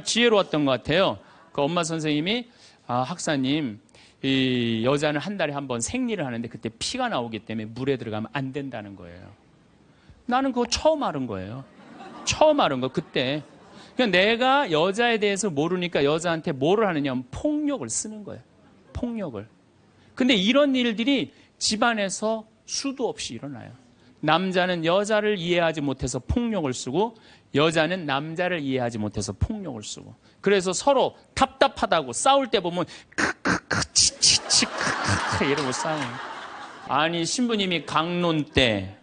지혜로웠던 것 같아요. 그 엄마 선생님이 학사님, 이 여자는 한 달에 한 번 생리를 하는데 그때 피가 나오기 때문에 물에 들어가면 안 된다는 거예요. 나는 그거 처음 알은 거예요. 처음 알은 거 그때. 그러니까 내가 여자에 대해서 모르니까 여자한테 뭐를 하느냐 하면 폭력을 쓰는 거예요. 폭력을. 근데 이런 일들이 집안에서 수도 없이 일어나요. 남자는 여자를 이해하지 못해서 폭력을 쓰고 여자는 남자를 이해하지 못해서 폭력을 쓰고 그래서 서로 답답하다고 싸울 때 보면 크크크 치치치 크크크 이러고 싸워요. 아니 신부님이 강론 때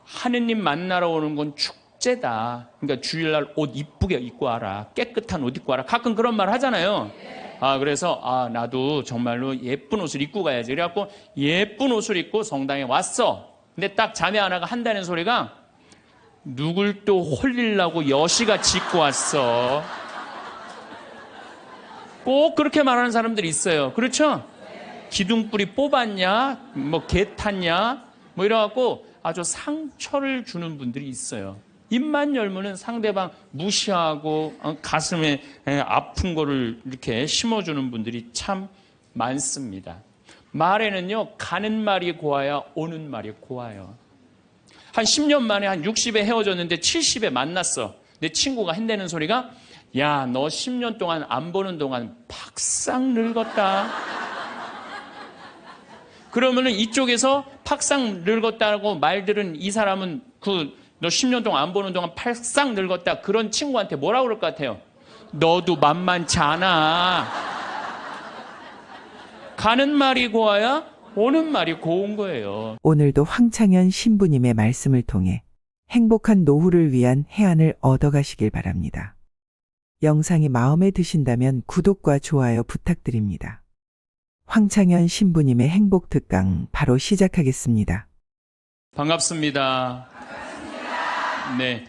하느님 만나러 오는 건 축제다. 그러니까 주일날 옷 이쁘게 입고 와라. 깨끗한 옷 입고 와라. 가끔 그런 말 하잖아요. 그래서 나도 정말로 예쁜 옷을 입고 가야지. 그래갖고 예쁜 옷을 입고 성당에 왔어. 근데 딱 자매 하나가 한다는 소리가 누굴 또 홀리려고 여시같이 입고 왔어. 꼭 그렇게 말하는 사람들이 있어요. 그렇죠? 기둥뿌리 뽑았냐? 뭐 개 탔냐? 뭐 이래갖고 아주 상처를 주는 분들이 있어요. 입만 열면은 상대방 무시하고 가슴에 아픈 거를 이렇게 심어주는 분들이 참 많습니다. 말에는요, 가는 말이 고와야 오는 말이 고와요. 한 10년 만에 한 60에 헤어졌는데 70에 만났어. 내 친구가 한다는 소리가 야, 너 10년 동안 안 보는 동안 팍싹 늙었다. 그러면은 이쪽에서 팍싹 늙었다고 말들은 이 사람은 너 10년 동안 안 보는 동안 팍싹 늙었다. 그런 친구한테 뭐라고 그럴 것 같아요? 너도 만만치 않아. 가는 말이 고와야 오는 말이 고운 거예요. 오늘도 황창현 신부님의 말씀을 통해 행복한 노후를 위한 해안을 얻어가시길 바랍니다. 영상이 마음에 드신다면 구독과 좋아요 부탁드립니다. 황창현 신부님의 행복 특강 바로 시작하겠습니다. 반갑습니다. 네,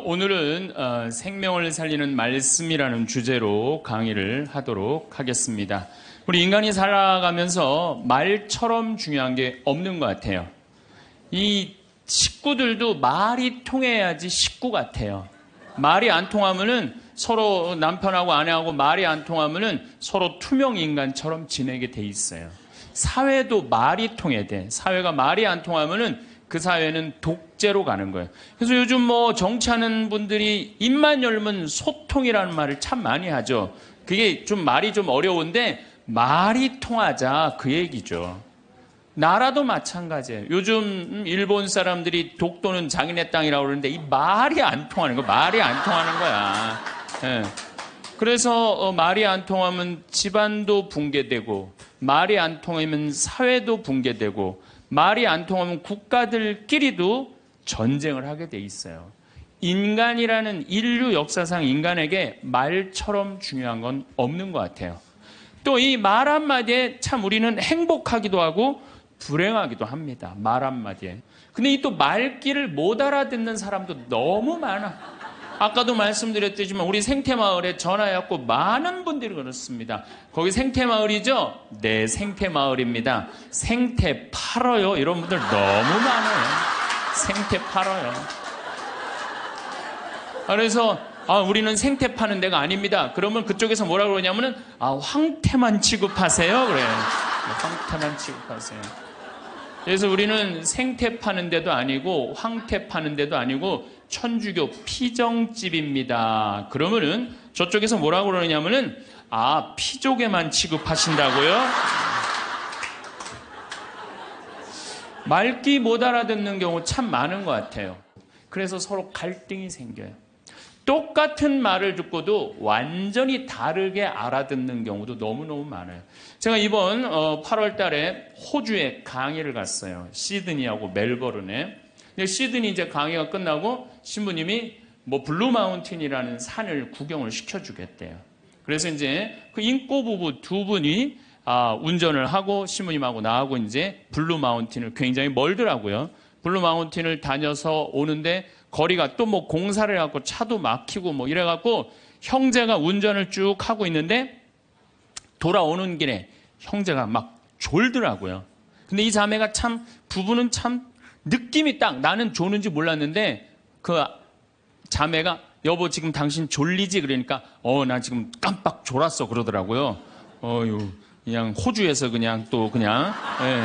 오늘은 생명을 살리는 말씀이라는 주제로 강의를 하도록 하겠습니다. 우리 인간이 살아가면서 말처럼 중요한 게 없는 것 같아요. 이 식구들도 말이 통해야지 식구 같아요. 말이 안 통하면은 서로 남편하고 아내하고 말이 안 통하면은 서로 투명 인간처럼 지내게 돼 있어요. 사회도 말이 통해야 돼. 사회가 말이 안 통하면은 그 사회는 독재로 가는 거예요. 그래서 요즘 뭐 정치하는 분들이 입만 열면 소통이라는 말을 참 많이 하죠. 그게 좀 말이 좀 어려운데 말이 통하자 그 얘기죠. 나라도 마찬가지예요. 요즘 일본 사람들이 독도는 자기네 땅이라고 그러는데 이 말이 안 통하는 거야. 말이 안 통하는 거야. 예. 그래서 말이 안 통하면 집안도 붕괴되고 말이 안 통하면 사회도 붕괴되고 말이 안 통하면 국가들끼리도 전쟁을 하게 돼 있어요. 인간이라는 인류 역사상 인간에게 말처럼 중요한 건 없는 것 같아요. 또 이 말 한마디에 참 우리는 행복하기도 하고 불행하기도 합니다. 말 한마디에. 근데 이 또 말귀를 못 알아듣는 사람도 너무 많아. 아까도 말씀드렸지만 우리 생태마을에 전화해갖고 많은 분들이 그렇습니다. 거기 생태마을이죠? 네, 생태마을입니다. 생태 팔아요. 이런 분들 너무 많아요. 생태 팔아요. 그래서 우리는 생태 파는 데가 아닙니다. 그러면 그쪽에서 뭐라고 그러냐면은 황태만 취급하세요. 그래요. 황태만 취급하세요. 그래서 우리는 생태 파는 데도 아니고 황태 파는 데도 아니고 천주교 피정집입니다. 그러면은 저쪽에서 뭐라고 그러냐면은 피족에만 취급하신다고요? 말귀 못 알아듣는 경우 참 많은 것 같아요. 그래서 서로 갈등이 생겨요. 똑같은 말을 듣고도 완전히 다르게 알아듣는 경우도 너무너무 많아요. 제가 이번 8월 달에 호주에 강의를 갔어요. 시드니하고 멜버른에. 근데 시드니 이제 강의가 끝나고 신부님이 블루 마운틴이라는 산을 구경을 시켜주겠대요. 그래서 이제 그 인꼬 부부 두 분이 운전을 하고 신부님하고 나하고 이제 블루 마운틴을 굉장히 멀더라고요. 블루 마운틴을 다녀서 오는데 거리가 또 공사를 해갖고 차도 막히고 이래갖고 형제가 운전을 쭉 하고 있는데 돌아오는 길에 형제가 막 졸더라고요. 근데 이 자매가 부부는 참 느낌이 딱 나는 조는지 몰랐는데 그 자매가 여보 지금 당신 졸리지? 그러니까 나 지금 깜빡 졸았어 그러더라고요. 그냥 호주에서 그냥 또 그냥 예.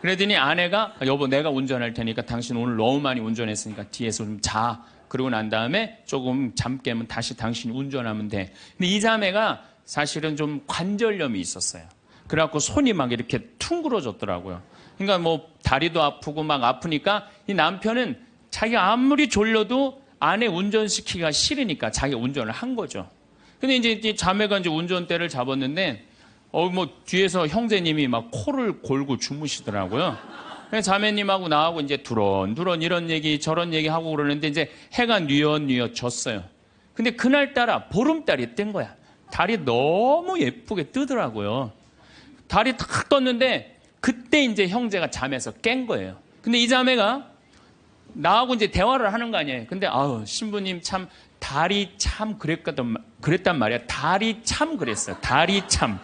그러더니 아내가 여보 내가 운전할 테니까 당신 오늘 너무 많이 운전했으니까 뒤에서 좀 자. 그러고 난 다음에 조금 잠 깨면 다시 당신이 운전하면 돼. 근데 이 자매가 사실은 좀 관절염이 있었어요. 그래갖고 손이 막 이렇게 퉁그러졌더라고요. 그러니까 뭐 다리도 아프고 막 아프니까 이 남편은 자기가 아무리 졸려도 아내 운전시키기가 싫으니까 자기가 운전을 한 거죠. 근데 이제 이 자매가 이제 운전대를 잡았는데 뭐 뒤에서 형제님이 막 코를 골고 주무시더라고요. 자매님하고 나하고 이제 두런두런 이런 얘기 저런 얘기 하고 그러는데 이제 해가 뉘엿뉘엿 졌어요. 근데 그날따라 보름달이 뜬 거야. 달이 너무 예쁘게 뜨더라고요. 달이 탁 떴는데 그때 이제 형제가 잠에서 깬 거예요. 근데 이 자매가 나하고 이제 대화를 하는 거 아니에요. 근데 신부님 참 달이 참 그랬단 말이야. 달이 참 그랬어요. 달이 참.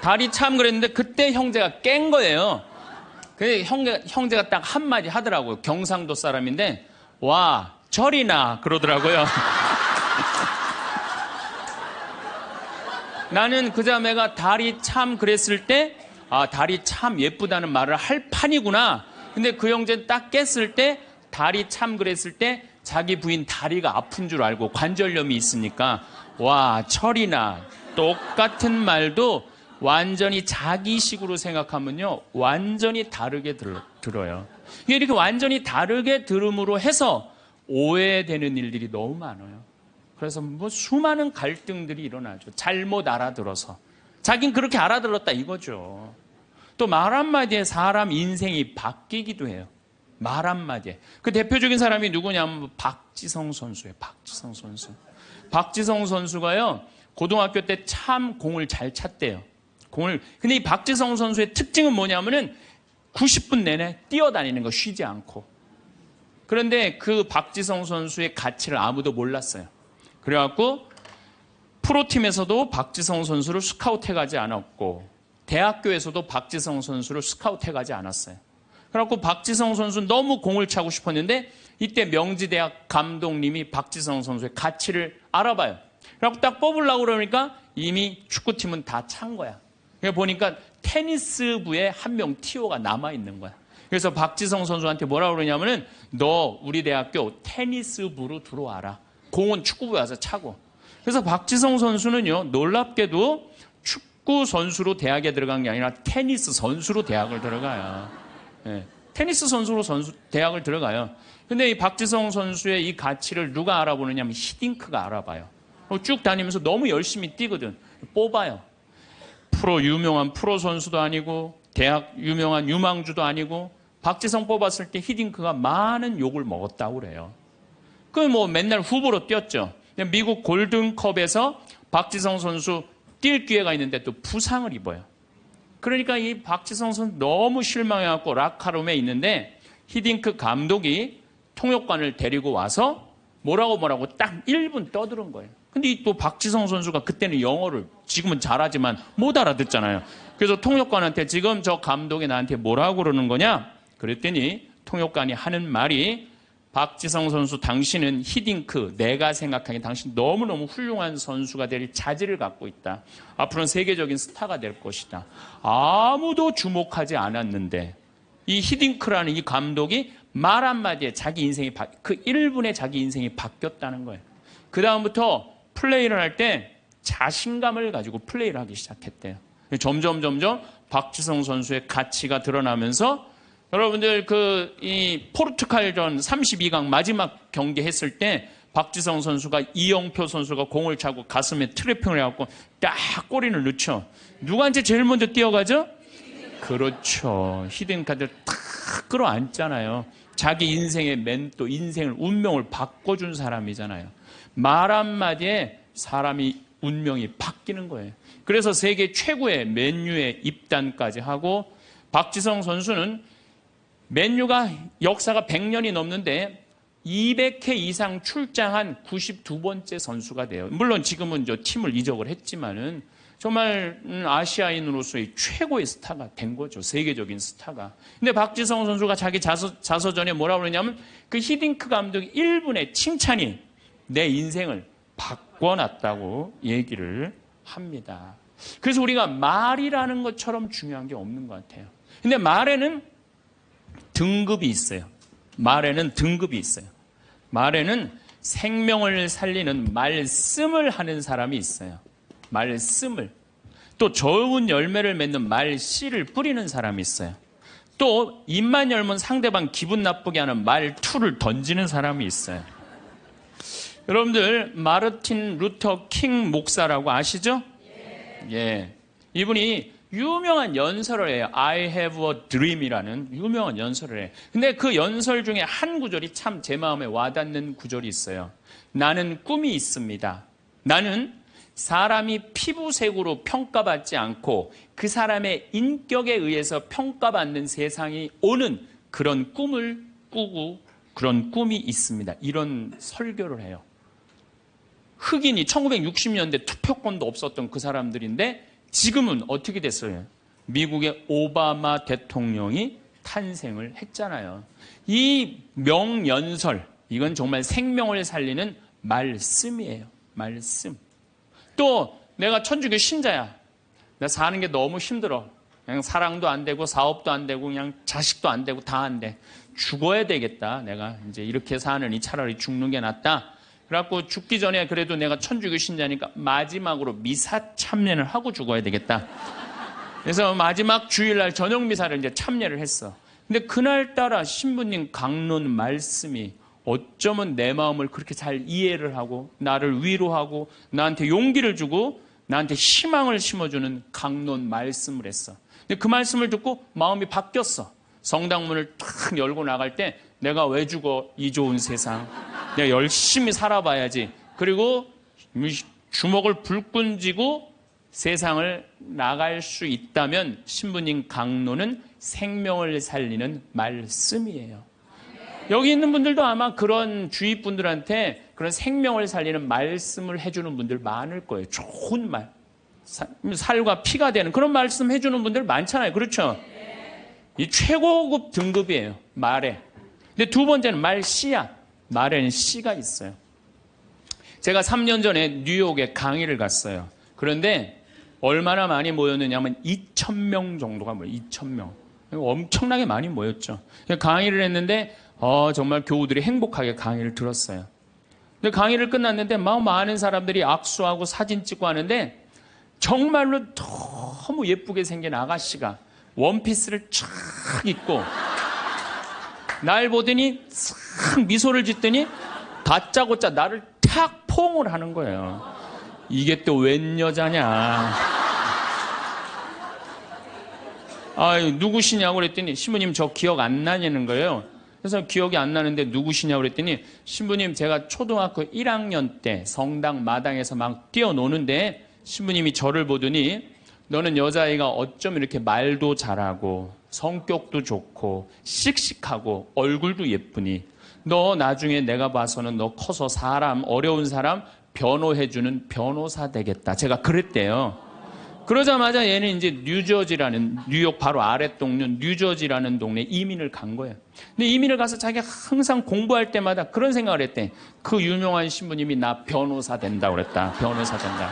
달이 참 그랬는데 그때 형제가 깬 거예요. 그래서 형제가 딱 한마디 하더라고요. 경상도 사람인데 와 절이나 그러더라고요. 나는 그 자매가 달이 참 그랬을 때 달이 참 예쁘다는 말을 할 판이구나. 근데 그 형제는 딱 깼을 때 달이 참 그랬을 때 자기 부인 다리가 아픈 줄 알고 관절염이 있으니까 와 철이나 똑같은 말도 완전히 자기식으로 생각하면요 완전히 다르게 들어요. 이렇게 완전히 다르게 들음으로 해서 오해되는 일들이 너무 많아요. 그래서 뭐 수많은 갈등들이 일어나죠. 잘못 알아들어서 자긴 그렇게 알아들었다 이거죠. 또 말 한마디에 사람 인생이 바뀌기도 해요. 말 한마디에. 그 대표적인 사람이 누구냐면 박지성 선수예요. 박지성 선수. 박지성 선수가요 고등학교 때 참 공을 잘 찼대요. 근데 이 박지성 선수의 특징은 뭐냐면은 90분 내내 뛰어다니는 거 쉬지 않고. 그런데 그 박지성 선수의 가치를 아무도 몰랐어요. 그래갖고 프로팀에서도 박지성 선수를 스카우트해가지 않았고 대학교에서도 박지성 선수를 스카우트해가지 않았어요. 그래갖고 박지성 선수는 너무 공을 차고 싶었는데 이때 명지대학 감독님이 박지성 선수의 가치를 알아봐요. 그래갖고 딱 뽑으려고 그러니까 이미 축구팀은 다 찬 거야. 그래서 보니까 테니스부에 한 명 티오가 남아있는 거야. 그래서 박지성 선수한테 뭐라고 그러냐면은 너 우리 대학교 테니스부로 들어와라. 공은 축구부에 와서 차고. 그래서 박지성 선수는요 놀랍게도 축구 선수로 대학에 들어간 게 아니라 테니스 선수로 대학을 들어가요. 네. 테니스 선수로 대학을 들어가요. 근데 이 박지성 선수의 이 가치를 누가 알아보느냐 하면 히딩크가 알아봐요. 쭉 다니면서 너무 열심히 뛰거든. 뽑아요. 유명한 프로 선수도 아니고 대학 유명한 유망주도 아니고 박지성 뽑았을 때 히딩크가 많은 욕을 먹었다고 그래요. 그 뭐 맨날 후보로 뛰었죠. 미국 골든컵에서 박지성 선수 뛸 기회가 있는데 또 부상을 입어요. 그러니까 이 박지성 선수 너무 실망해갖고 락카룸에 있는데 히딩크 감독이 통역관을 데리고 와서 뭐라고 딱 1분 떠드는 거예요. 근데 또 박지성 선수가 그때는 영어를 지금은 잘하지만 못 알아듣잖아요. 그래서 통역관한테 지금 저 감독이 나한테 뭐라고 그러는 거냐? 그랬더니 통역관이 하는 말이 박지성 선수 당신은 히딩크 내가 생각하기에 당신 너무너무 훌륭한 선수가 될 자질을 갖고 있다. 앞으로는 세계적인 스타가 될 것이다. 아무도 주목하지 않았는데 이 히딩크라는 이 감독이 말 한마디에 자기 인생이 그 1분에 자기 인생이 바뀌었다는 거예요. 그 다음부터 플레이를 할 때 자신감을 가지고 플레이를 하기 시작했대요. 점점 박지성 선수의 가치가 드러나면서 여러분들 이 포르투갈전 32강 마지막 경기 했을 때 박지성 선수가 이영표 선수가 공을 차고 가슴에 트래핑을 해갖고 딱 골인을 넣죠. 누구한테 제일 먼저 뛰어가죠? 그렇죠. 히딩크한테 탁 끌어안잖아요. 자기 인생의 멘토, 인생을 운명을 바꿔준 사람이잖아요. 말 한마디에 사람이 운명이 바뀌는 거예요. 그래서 세계 최고의 맨유에 입단까지 하고 박지성 선수는 맨유가 역사가 100년이 넘는데 200회 이상 출장한 92번째 선수가 돼요. 물론 지금은 저 팀을 이적을 했지만은 정말 아시아인으로서의 최고의 스타가 된 거죠. 세계적인 스타가. 근데 박지성 선수가 자기 자서전에 뭐라고 그러냐면 그 히딩크 감독의 1분의 칭찬이 내 인생을 바꿔놨다고 얘기를 합니다. 그래서 우리가 말이라는 것처럼 중요한 게 없는 것 같아요. 근데 말에는 등급이 있어요. 말에는 등급이 있어요. 말에는 생명을 살리는 말씀을 하는 사람이 있어요. 말씀을. 또 좋은 열매를 맺는 말씨를 뿌리는 사람이 있어요. 또 입만 열면 상대방 기분 나쁘게 하는 말투를 던지는 사람이 있어요. 여러분들 마르틴 루터 킹 목사라고 아시죠? 예. 이분이 유명한 연설을 해요. I have a dream이라는 유명한 연설을 해요. 근데 그 연설 중에 한 구절이 참 제 마음에 와닿는 구절이 있어요. 나는 꿈이 있습니다. 나는 사람이 피부색으로 평가받지 않고 그 사람의 인격에 의해서 평가받는 세상이 오는 그런 꿈을 꾸고 그런 꿈이 있습니다. 이런 설교를 해요. 흑인이 1960년대 투표권도 없었던 그 사람들인데 지금은 어떻게 됐어요? 미국의 오바마 대통령이 탄생을 했잖아요. 이 명연설, 이건 정말 생명을 살리는 말씀이에요. 말씀. 또 내가 천주교 신자야. 나 사는 게 너무 힘들어. 그냥 사랑도 안 되고 사업도 안 되고 그냥 자식도 안 되고 다 안 돼. 죽어야 되겠다. 내가 이제 이렇게 사느니 차라리 죽는 게 낫다. 그래갖고 죽기 전에 그래도 내가 천주교 신자니까 마지막으로 미사 참여를 하고 죽어야 되겠다. 그래서 마지막 주일날 저녁 미사를 이제 참여를 했어. 근데 그날따라 신부님 강론 말씀이 어쩌면 내 마음을 그렇게 잘 이해를 하고 나를 위로하고 나한테 용기를 주고 나한테 희망을 심어주는 강론 말씀을 했어. 근데 그 말씀을 듣고 마음이 바뀌었어. 성당문을 탁 열고 나갈 때 내가 왜 죽어? 이 좋은 세상. 내가 열심히 살아봐야지. 그리고 주먹을 불끈 쥐고 세상을 나갈 수 있다면 신부님 강론은 생명을 살리는 말씀이에요. 여기 있는 분들도 아마 그런 주위 분들한테 그런 생명을 살리는 말씀을 해주는 분들 많을 거예요. 좋은 말. 살과 피가 되는 그런 말씀 해주는 분들 많잖아요. 그렇죠? 이 최고급 등급이에요. 말에. 근데 두 번째는 말씨야. 말에는 씨가 있어요. 제가 3년 전에 뉴욕에 강의를 갔어요. 그런데 얼마나 많이 모였느냐면 2,000명 정도가 모여요. 2,000명. 엄청나게 많이 모였죠. 강의를 했는데 정말 교우들이 행복하게 강의를 들었어요. 근데 강의를 끝났는데 막 많은 사람들이 악수하고 사진 찍고 하는데 정말로 너무 예쁘게 생긴 아가씨가 원피스를 쫙 입고 날 보더니 싹 미소를 짓더니 다짜고짜 나를 탁 포옹을 하는 거예요. 이게 또 웬 여자냐. 누구시냐고 그랬더니 신부님 저 기억 안 나냐는 거예요. 그래서 기억이 안 나는데 누구시냐고 그랬더니 신부님 제가 초등학교 1학년 때 성당 마당에서 막 뛰어노는데 신부님이 저를 보더니 너는 여자아이가 어쩜 이렇게 말도 잘하고 성격도 좋고 씩씩하고 얼굴도 예쁘니 너 나중에 내가 봐서는 너 커서 사람 어려운 사람 변호해주는 변호사 되겠다. 제가 그랬대요. 그러자마자 얘는 이제 뉴저지라는 뉴욕 바로 아랫동네 뉴저지라는 동네에 이민을 간 거예요. 근데 이민을 가서 자기가 항상 공부할 때마다 그런 생각을 했대. 그 유명한 신부님이 나 변호사 된다고 그랬다. 변호사 된다.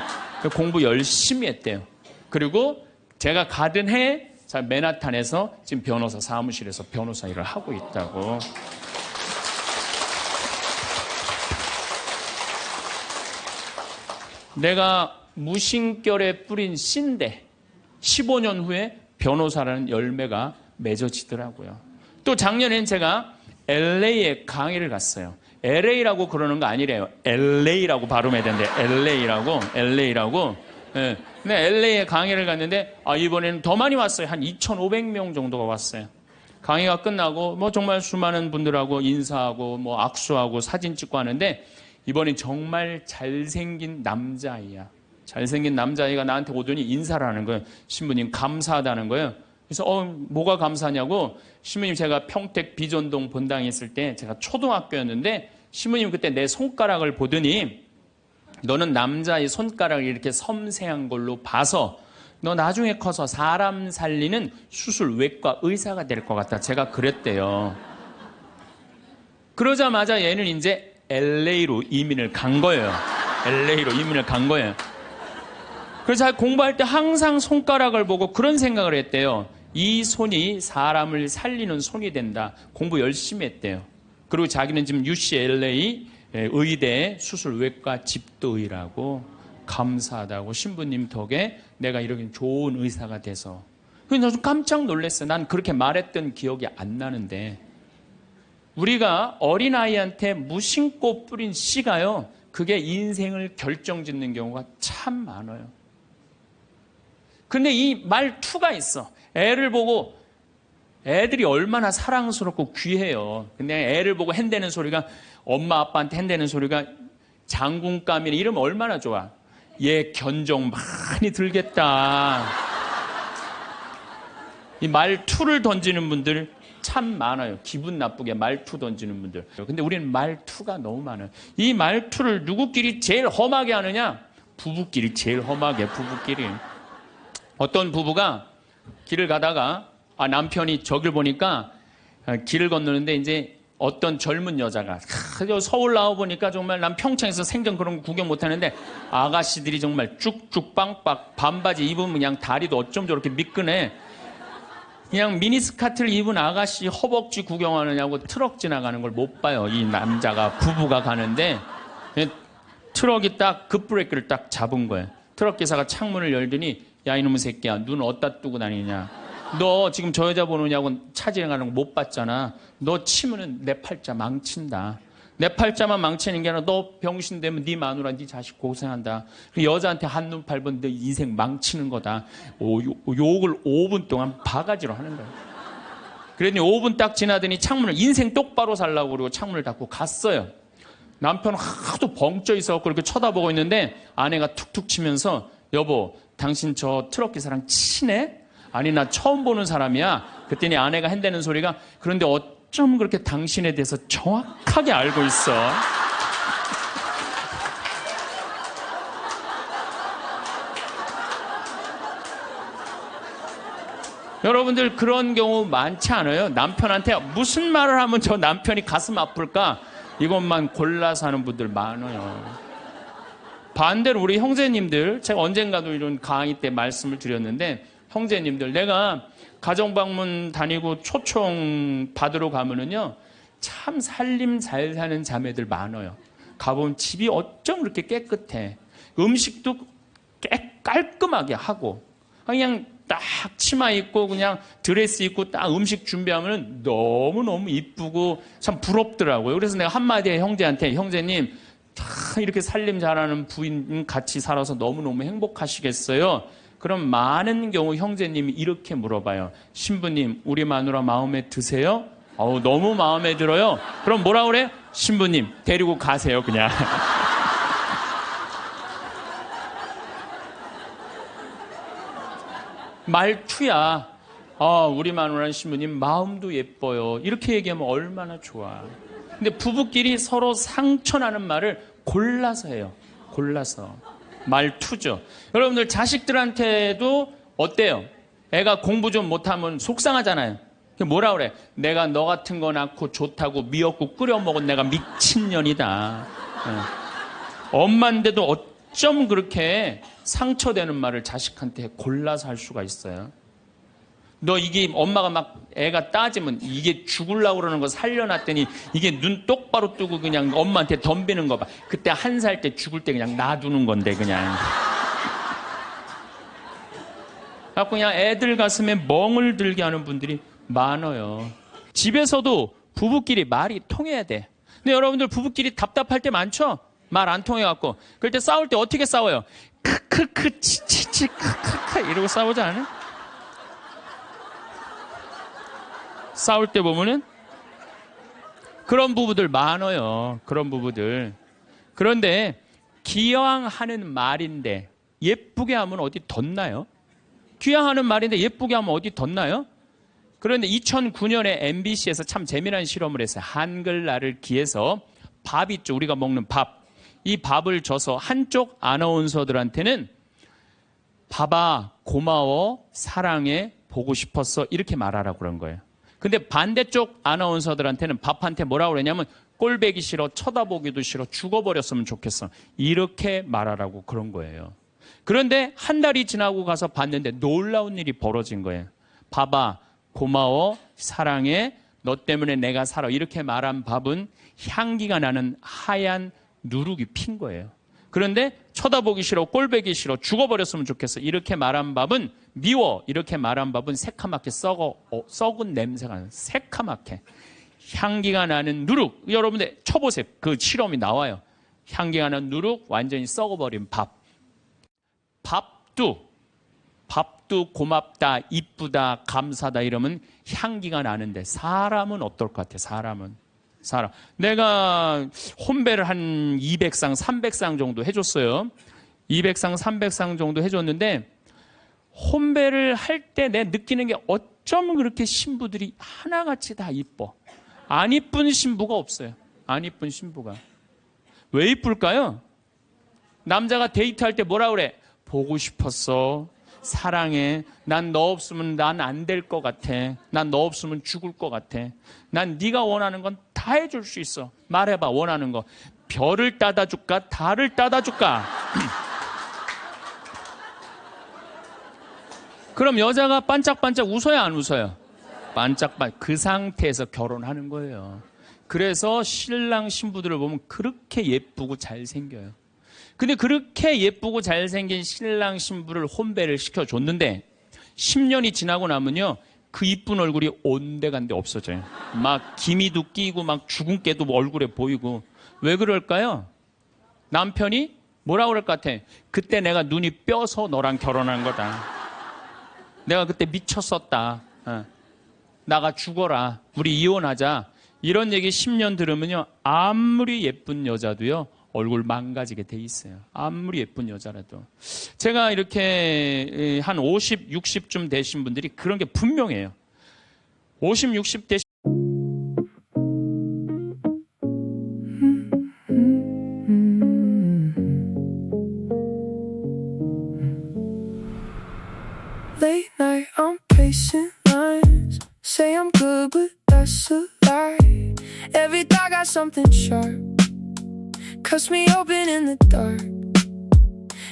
공부 열심히 했대요. 그리고 제가 가던 해에 맨하탄에서 지금 변호사 사무실에서 변호사 일을 하고 있다고. 내가 무심결에 뿌린 씨인데 15년 후에 변호사라는 열매가 맺어지더라고요. 또 작년엔 제가 LA에 강의를 갔어요. LA라고 그러는 거 아니래요. LA라고 발음해야 되는데 LA라고. 네. 근데 LA에 강의를 갔는데 이번에는 더 많이 왔어요. 한 2,500명 정도가 왔어요. 강의가 끝나고 뭐 정말 수많은 분들하고 인사하고 뭐 악수하고 사진 찍고 하는데 이번엔 정말 잘생긴 남자아이야. 잘생긴 남자아이가 나한테 오더니 인사를 하는 거예요. 신부님 감사하다는 거예요. 그래서 뭐가 감사하냐고 신부님 제가 평택 비전동 본당에 있을 때 제가 초등학교였는데 신부님 그때 내 손가락을 보더니 너는 남자의 손가락을 이렇게 섬세한 걸로 봐서 너 나중에 커서 사람 살리는 수술외과 의사가 될 것 같다. 제가 그랬대요. 그러자마자 얘는 이제 LA로 이민을 간 거예요. LA로 이민을 간 거예요. 그래서 공부할 때 항상 손가락을 보고 그런 생각을 했대요. 이 손이 사람을 살리는 손이 된다. 공부 열심히 했대요. 그리고 자기는 지금 UCLA 의대 수술외과 집도의라고, 감사하다고, 신부님 덕에 내가 이렇게 좋은 의사가 돼서. 그래서 좀 깜짝 놀랐어요. 난 그렇게 말했던 기억이 안 나는데, 우리가 어린아이한테 무심코 뿌린 씨가요, 그게 인생을 결정짓는 경우가 참 많아요. 근데 이 말투가 있어. 애를 보고, 애들이 얼마나 사랑스럽고 귀해요. 근데 애를 보고 핸대는 소리가, 엄마 아빠한테 핸대는 소리가 장군감이나 이러면 얼마나 좋아. 얘 견종 많이 들겠다. 이 말투를 던지는 분들 참 많아요. 기분 나쁘게 말투 던지는 분들. 근데 우리는 말투가 너무 많아요. 이 말투를 누구끼리 제일 험하게 하느냐? 부부끼리 제일 험하게, 부부끼리. 어떤 부부가 길을 가다가 남편이 저길 보니까 길을 건너는데 이제 어떤 젊은 여자가 서울 나와보니까 정말 난 평창에서 생전 그런 거 구경 못하는데 아가씨들이 정말 쭉쭉 빵빵 반바지 입으면 그냥 다리도 어쩜 저렇게 미끈해. 그냥 미니스커트를 입은 아가씨 허벅지 구경하느냐고 트럭 지나가는 걸 못 봐요. 이 남자가, 부부가 가는데 트럭이 딱 급브레이크를 딱 잡은 거예요. 트럭 기사가 창문을 열더니 야 이놈의 새끼야, 눈 어디다 뜨고 다니냐. 너 지금 저 여자 보느냐고 차 지나가는 거 못 봤잖아. 너 치면은 내 팔자 망친다. 내 팔자만 망치는 게 아니라 너 병신 되면 네 마누라 네 자식 고생한다. 그 여자한테 한눈 팔면 너 인생 망치는 거다. 욕을 5분 동안 바가지로 하는 거야. 그랬더니 5분 딱 지나더니 창문을, 인생 똑바로 살라고 그러고 창문을 닫고 갔어요. 남편은 하도 벙쪄 있어서 그렇게 쳐다보고 있는데 아내가 툭툭 치면서 여보 당신 저 트럭 기사랑 친해? 아니 나 처음 보는 사람이야. 그랬더니 아내가 핸대는 소리가 그런데 어쩜 그렇게 당신에 대해서 정확하게 알고 있어? 여러분들 그런 경우 많지 않아요? 남편한테 무슨 말을 하면 저 남편이 가슴 아플까? 이것만 골라서 하는 분들 많아요. 반대로 우리 형제님들, 제가 언젠가도 이런 강의 때 말씀을 드렸는데, 형제님들, 내가 가정방문 다니고 초청 받으러 가면은요, 참 살림 잘 사는 자매들 많아요. 가보면 집이 어쩜 그렇게 깨끗해. 음식도 깔끔하게 하고, 그냥 딱 치마 입고 그냥 드레스 입고 딱 음식 준비하면 너무너무 이쁘고 참 부럽더라고요. 그래서 내가 한마디에 형제한테, 형제님, 다 이렇게 살림 잘하는 부인 같이 살아서 너무너무 행복하시겠어요? 그럼 많은 경우 형제님이 이렇게 물어봐요. 신부님, 우리 마누라 마음에 드세요? 너무 마음에 들어요. 그럼 뭐라 그래? 신부님, 데리고 가세요, 그냥. 말투야. 우리 마누라는 신부님 마음도 예뻐요. 이렇게 얘기하면 얼마나 좋아. 근데 부부끼리 서로 상처나는 말을 골라서 해요. 골라서. 말투죠. 여러분들 자식들한테도 어때요? 애가 공부 좀 못하면 속상하잖아요. 뭐라 그래? 내가 너 같은 거 낳고 좋다고 미역국 끓여 먹은 내가 미친년이다. 엄마인데도 어쩜 그렇게 상처되는 말을 자식한테 골라서 할 수가 있어요? 너 이게 엄마가 막 애가 따지면 이게 죽으려고 그러는 거 살려놨더니 이게 눈 똑바로 뜨고 그냥 엄마한테 덤비는 거 봐. 그때 1살 때 죽을 때 그냥 놔두는 건데 그냥. 그냥 애들 가슴에 멍을 들게 하는 분들이 많아요. 집에서도 부부끼리 말이 통해야 돼. 근데 여러분들 부부끼리 답답할 때 많죠? 말 안 통해갖고. 그럴 때 싸울 때 어떻게 싸워요? 크크크 치치치 크크크 이러고 싸우지 않아요? 싸울 때 보면은 그런 부부들 많아요. 그런 부부들. 그런데 기왕 하는 말인데 예쁘게 하면 어디 덧나요? 기왕 하는 말인데 예쁘게 하면 어디 덧나요? 그런데 2009년에 MBC에서 참 재미난 실험을 했어요. 한글날을 기해서 밥 있죠. 우리가 먹는 밥. 이 밥을 줘서 한쪽 아나운서들한테는 봐봐, 고마워, 사랑해, 보고 싶었어 이렇게 말하라고 그런 거예요. 근데 반대쪽 아나운서들한테는 밥한테 뭐라고 그러냐면 꼴배기 싫어, 쳐다보기도 싫어, 죽어버렸으면 좋겠어 이렇게 말하라고 그런 거예요. 그런데 한 달이 지나고 가서 봤는데 놀라운 일이 벌어진 거예요. 봐봐, 고마워, 사랑해, 너 때문에 내가 살아 이렇게 말한 밥은 향기가 나는 하얀 누룩이 핀 거예요. 그런데 쳐다보기 싫어, 꼴배기 싫어, 죽어버렸으면 좋겠어 이렇게 말한 밥은 미워 이렇게 말한 밥은 새카맣게 썩은 냄새가 나는 새카맣게 향기가 나는 누룩. 여러분들 쳐보세요. 그 실험이 나와요. 향기가 나는 누룩, 완전히 썩어버린 밥. 밥도 고맙다, 이쁘다, 감사다 이러면 향기가 나는데 사람은 어떨 것 같아? 사람. 내가 혼배를 한 200상, 300상 정도 해줬어요. 200상, 300상 정도 해줬는데 혼배를 할 때 내 느끼는 게 어쩜 그렇게 신부들이 하나같이 다 이뻐. 안 이쁜 신부가 없어요. 안 이쁜 신부가. 왜 이쁠까요? 남자가 데이트할 때 뭐라 그래? 보고 싶었어. 사랑해. 난 너 없으면 난 안 될 것 같아. 난 너 없으면 죽을 것 같아. 난 네가 원하는 건 다 해줄 수 있어. 말해봐, 원하는 거. 별을 따다 줄까? 달을 따다 줄까? 그럼 여자가 반짝반짝 웃어야 안 웃어요? 반짝반짝. 그 상태에서 결혼하는 거예요. 그래서 신랑 신부들을 보면 그렇게 예쁘고 잘생겨요. 근데 그렇게 예쁘고 잘생긴 신랑 신부를 혼배를 시켜줬는데 10년이 지나고 나면요 그 이쁜 얼굴이 온데간데 없어져요. 막 기미도 끼고 막 죽은 깨도 얼굴에 보이고. 왜 그럴까요? 남편이 뭐라고 그럴 것 같아? 그때 내가 눈이 뼈서 너랑 결혼한 거다. 내가 그때 미쳤었다. 나가 죽어라. 우리 이혼하자. 이런 얘기 10년 들으면요 아무리 예쁜 여자도요 얼굴 망가지게 돼 있어요. 아무리 예쁜 여자라도. 제가 이렇게 한 50, 60쯤 되신 분들이 그런 게 분명해요. 50, 60 되신 Late night, I'm pacing lines. Say I'm good, but that's a lie. Every thought got something sharp. Cuts me open in the dark.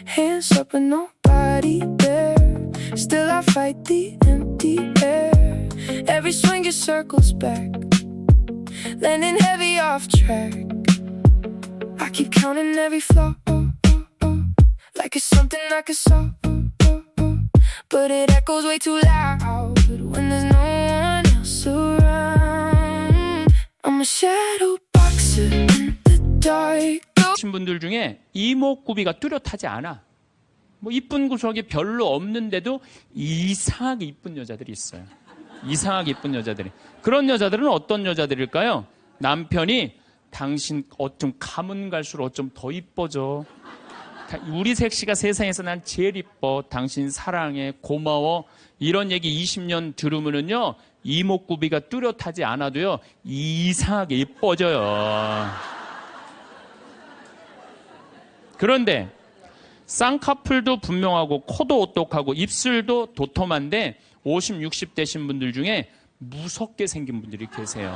Hands up and nobody there. Still I fight the empty air. Every swing it circles back. Landing heavy off track. I keep counting every flaw. Like it's something I could solve. But it echoes way too loud when there's no one else around. I'm a shadow boxer in the dark. 분들 중에 이목구비가 뚜렷하지 않아. 뭐 이쁜 구석이 별로 없는데도 이상하게 이쁜 여자들이 있어요. 이상하게 이쁜 여자들이. 그런 여자들은 어떤 여자들일까요? 남편이 당신 어쩜 가면 갈수록 어쩜 더 이뻐져. 우리 색시가 세상에서 난 제일 이뻐. 당신 사랑해. 고마워. 이런 얘기 20년 들으면은요 이목구비가 뚜렷하지 않아도요 이상하게 이뻐져요. 그런데 쌍꺼풀도 분명하고 코도 오똑하고 입술도 도톰한데 50, 60 되신 분들 중에 무섭게 생긴 분들이 계세요.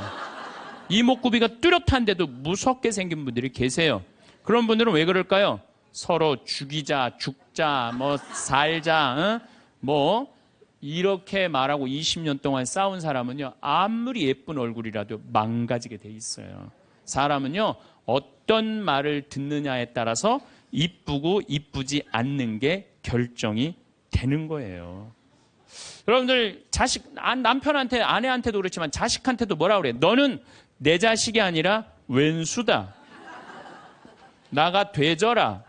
이목구비가 뚜렷한데도 무섭게 생긴 분들이 계세요. 그런 분들은 왜 그럴까요? 서로 죽이자, 죽자, 뭐 살자, 뭐 이렇게 말하고 20년 동안 싸운 사람은요 아무리 예쁜 얼굴이라도 망가지게 돼 있어요. 사람은요 어떤 말을 듣느냐에 따라서 이쁘고 이쁘지 않는 게 결정이 되는 거예요. 여러분들 남편한테 아내한테도 그렇지만 자식한테도 뭐라 그래? 너는 내 자식이 아니라 왼수다. 나가 되져라.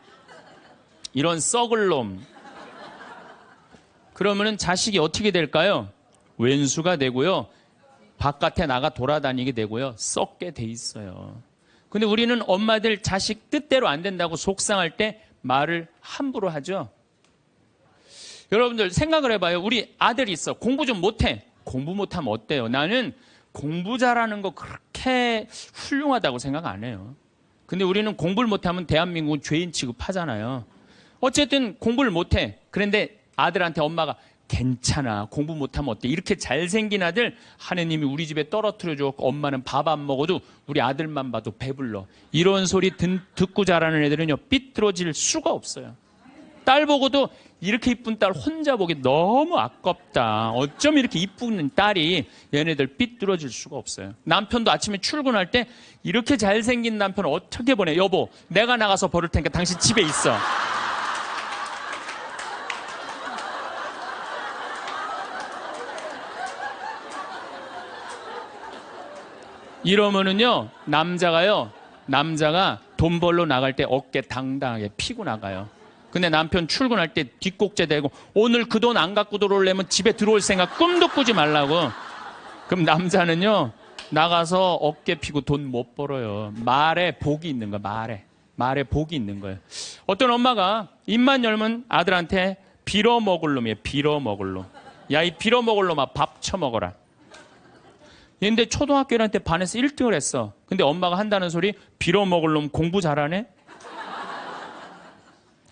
이런 썩을 놈. 그러면은 자식이 어떻게 될까요? 왼수가 되고요. 바깥에 나가 돌아다니게 되고요. 썩게 돼 있어요. 근데 우리는 엄마들 자식 뜻대로 안 된다고 속상할 때 말을 함부로 하죠. 여러분들 생각을 해봐요. 우리 아들이 있어. 공부 좀 못해. 공부 못하면 어때요? 나는 공부 잘하는 거 그렇게 훌륭하다고 생각 안 해요. 근데 우리는 공부를 못하면 대한민국은 죄인 취급하잖아요. 어쨌든 공부를 못해. 그런데 아들한테 엄마가 괜찮아, 공부 못하면 어때? 이렇게 잘생긴 아들 하느님이 우리 집에 떨어뜨려 줬고 엄마는 밥 안 먹어도 우리 아들만 봐도 배불러. 이런 소리 듣고 자라는 애들은요, 삐뚤어질 수가 없어요. 딸 보고도 이렇게 이쁜 딸 혼자 보기 너무 아깝다. 어쩜 이렇게 이쁜 딸이, 얘네들 삐뚤어질 수가 없어요. 남편도 아침에 출근할 때 이렇게 잘생긴 남편 어떻게 보내? 여보, 내가 나가서 버릴 테니까 당신 집에 있어. 이러면은요, 남자가 돈 벌러 나갈 때 어깨 당당하게 피고 나가요. 근데 남편 출근할 때 뒷꼭지 대고 오늘 그 돈 안 갖고 들어오려면 집에 들어올 생각 꿈도 꾸지 말라고. 그럼 남자는요, 나가서 어깨 피고 돈 못 벌어요. 말에 복이 있는 거야, 말에 복이 있는 거예요. 어떤 엄마가 입만 열면 아들한테 빌어먹을 놈이에요. 빌어먹을 놈. 야, 이 빌어먹을 놈아, 밥 처먹어라. 근데 초등학교 1학년 때 반에서 1등을 했어. 근데 엄마가 한다는 소리, 빌어먹을 놈 공부 잘하네?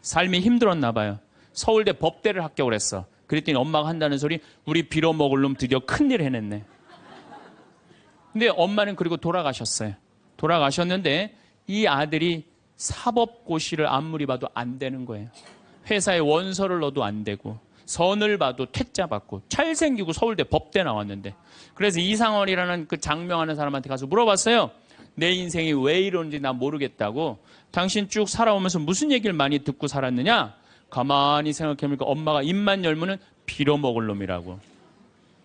삶이 힘들었나 봐요. 서울대 법대를 합격을 했어. 그랬더니 엄마가 한다는 소리, 우리 빌어먹을 놈 드디어 큰일 해냈네. 근데 엄마는 그리고 돌아가셨어요. 돌아가셨는데 이 아들이 사법고시를 아무리 봐도 안 되는 거예요. 회사에 원서를 넣어도 안 되고, 선을 봐도 퇴짜 받고, 잘생기고 서울대 법대 나왔는데. 그래서 이상원이라는 그 장명하는 사람한테 가서 물어봤어요. 내 인생이 왜 이러는지 난 모르겠다고. 당신 쭉 살아오면서 무슨 얘기를 많이 듣고 살았느냐? 가만히 생각해보니까 엄마가 입만 열면은 빌어먹을 놈이라고.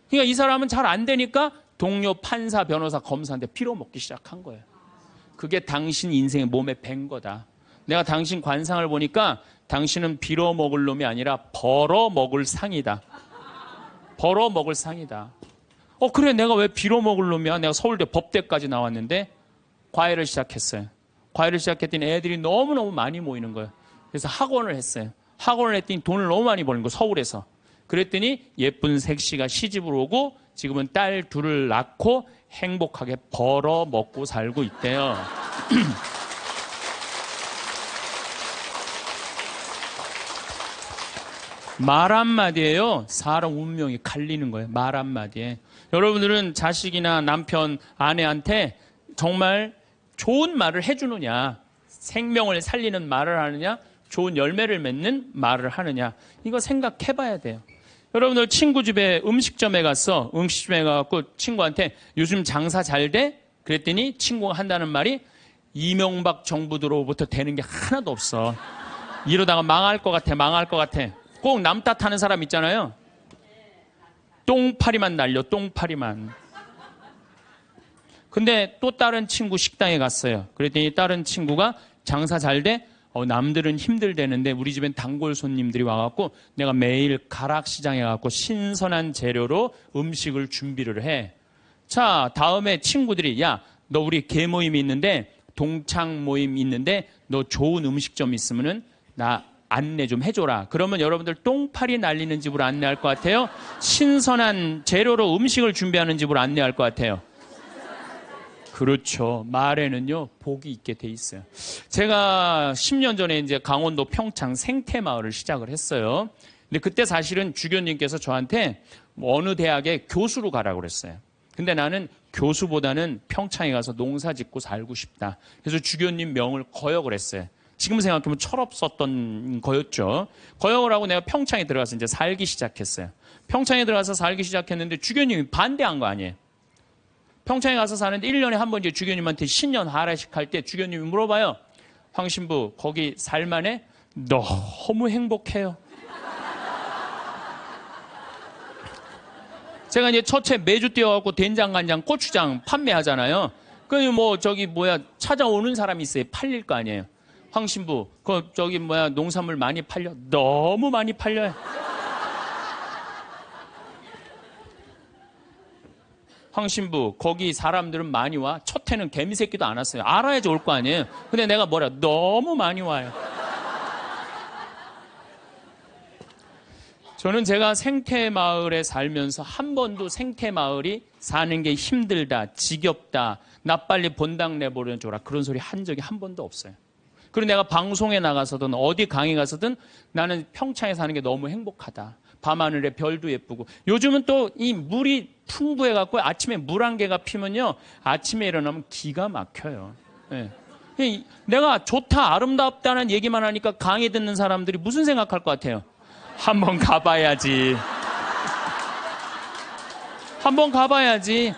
그러니까 이 사람은 잘 안 되니까 동료 판사, 변호사, 검사한테 빌어먹기 시작한 거예요. 그게 당신 인생의 몸에 밴 거다. 내가 당신 관상을 보니까 당신은 빌어먹을 놈이 아니라 벌어먹을 상이다. 벌어먹을 상이다. 그래, 내가 왜 빌어먹을 놈이야? 내가 서울대 법대까지 나왔는데. 과외를 시작했어요. 과외를 시작했더니 애들이 너무너무 많이 모이는 거예요. 그래서 학원을 했어요. 학원을 했더니 돈을 너무 많이 버는 거예요, 서울에서. 그랬더니 예쁜 색시가 시집을 오고 지금은 딸 둘을 낳고 행복하게 벌어먹고 살고 있대요. 말 한마디에요, 사람 운명이 갈리는 거예요. 말 한마디에. 여러분들은 자식이나 남편, 아내한테 정말 좋은 말을 해주느냐, 생명을 살리는 말을 하느냐, 좋은 열매를 맺는 말을 하느냐, 이거 생각해봐야 돼요. 여러분들 친구 집에 음식점에 가서 음식점에 가서 친구한테 요즘 장사 잘 돼? 그랬더니 친구가 한다는 말이 이명박 정부 들어부터 되는 게 하나도 없어. 이러다가 망할 것 같아. 꼭 남 탓하는 사람 있잖아요. 똥파리만 날려, 똥파리만. 근데 또 다른 친구 식당에 갔어요. 그랬더니 다른 친구가 장사 잘 돼? 남들은 힘들대는데 우리 집엔 단골 손님들이 와갖고 내가 매일 가락시장에 가갖고 신선한 재료로 음식을 준비를 해. 자, 다음에 친구들이, 야, 너 우리 개 모임이 있는데, 동창 모임 있는데 너 좋은 음식점 있으면은 나 안내 좀 해줘라. 그러면 여러분들 똥파리 날리는 집으로 안내할 것 같아요? 신선한 재료로 음식을 준비하는 집으로 안내할 것 같아요? 그렇죠. 말에는요, 복이 있게 돼 있어요. 제가 10년 전에 이제 강원도 평창 생태마을을 시작을 했어요. 근데 그때 사실은 주교님께서 저한테 어느 대학에 교수로 가라고 그랬어요. 근데 나는 교수보다는 평창에 가서 농사 짓고 살고 싶다. 그래서 주교님 명을 거역을 했어요. 지금 생각하면 철없었던 거였죠. 거역을 하고 내가 평창에 들어가서 이제 살기 시작했어요. 평창에 들어가서 살기 시작했는데 주교님이 반대한 거 아니에요. 평창에 가서 사는데 1년에 한 번 이제 주교님한테 신년 하례식 할 때 주교님이 물어봐요. 황 신부, 거기 살만해? 너무 행복해요. 제가 이제 첫째 매주 뛰어갖고 된장, 간장, 고추장 판매하잖아요. 찾아오는 사람이 있어요. 팔릴 거 아니에요. 황 신부, 농산물 많이 팔려? 너무 많이 팔려요. 황 신부, 거기 사람들은 많이 와? 첫 해는 개미새끼도 안 왔어요. 알아야지 올 거 아니에요. 근데 내가 너무 많이 와요. 저는 제가 생태마을에 살면서 한 번도 생태마을이 사는 게 힘들다, 지겹다, 나 빨리 본당 내보내줘라, 그런 소리 한 적이 한 번도 없어요. 그리고 내가 방송에 나가서든 어디 강의 가서든 나는 평창에 사는 게 너무 행복하다. 밤하늘에 별도 예쁘고, 요즘은 또 이 물이 풍부해갖고 아침에 물 한 개가 피면요, 아침에 일어나면 기가 막혀요. 예. 내가 좋다, 아름답다는 얘기만 하니까 강의 듣는 사람들이 무슨 생각할 것 같아요? 한번 가봐야지. 한번 가봐야지.